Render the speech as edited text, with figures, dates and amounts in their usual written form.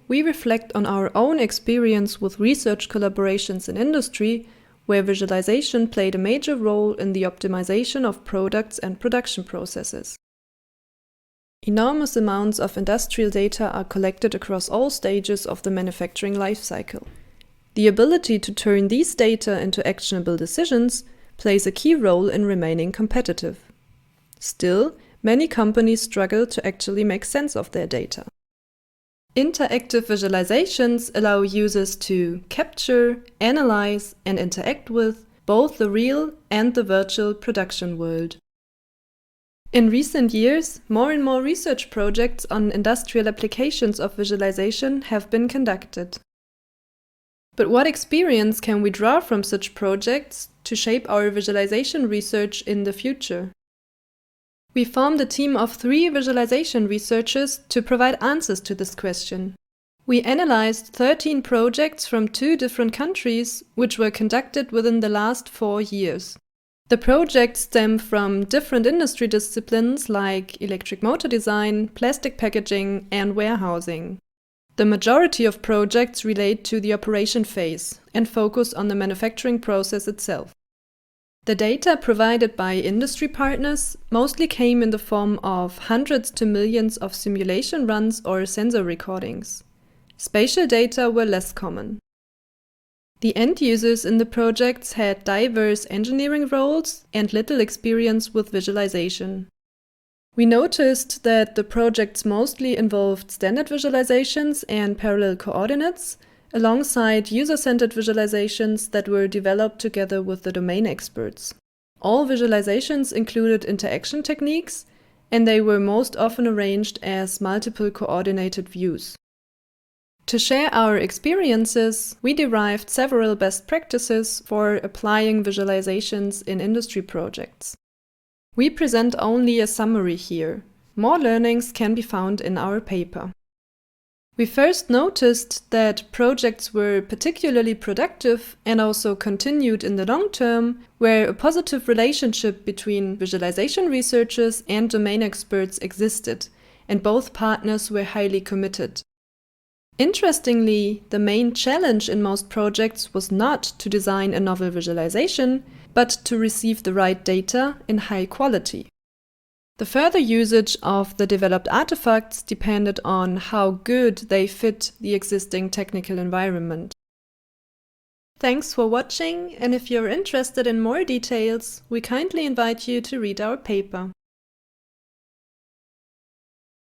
we reflect on our own experience with research collaborations in industry, where visualization played a major role in the optimization of products and production processes. Enormous amounts of industrial data are collected across all stages of the manufacturing life cycle. The ability to turn these data into actionable decisions plays a key role in remaining competitive. Still, many companies struggle to actually make sense of their data. Interactive visualizations allow users to capture, analyze, and interact with both the real and the virtual production world. In recent years, more and more research projects on industrial applications of visualization have been conducted. But what experience can we draw from such projects to shape our visualization research in the future? We formed a team of 3 visualization researchers to provide answers to this question. We analyzed 13 projects from 2 different countries, which were conducted within the last 4 years. The projects stem from different industry disciplines like electric motor design, plastic packaging, and warehousing. The majority of projects relate to the operation phase and focus on the manufacturing process itself. The data provided by industry partners mostly came in the form of hundreds to millions of simulation runs or sensor recordings. Spatial data were less common. The end users in the projects had diverse engineering roles and little experience with visualization. We noticed that the projects mostly involved standard visualizations and parallel coordinates, alongside user-centered visualizations that were developed together with the domain experts. All visualizations included interaction techniques, and they were most often arranged as multiple coordinated views. To share our experiences, we derived several best practices for applying visualizations in industry projects. We present only a summary here. More learnings can be found in our paper. We first noticed that projects were particularly productive and also continued in the long term, where a positive relationship between visualization researchers and domain experts existed, and both partners were highly committed. Interestingly, the main challenge in most projects was not to design a novel visualization, but to receive the right data in high quality. The further usage of the developed artifacts depended on how good they fit the existing technical environment. Thanks for watching, and if you're interested in more details, we kindly invite you to read our paper.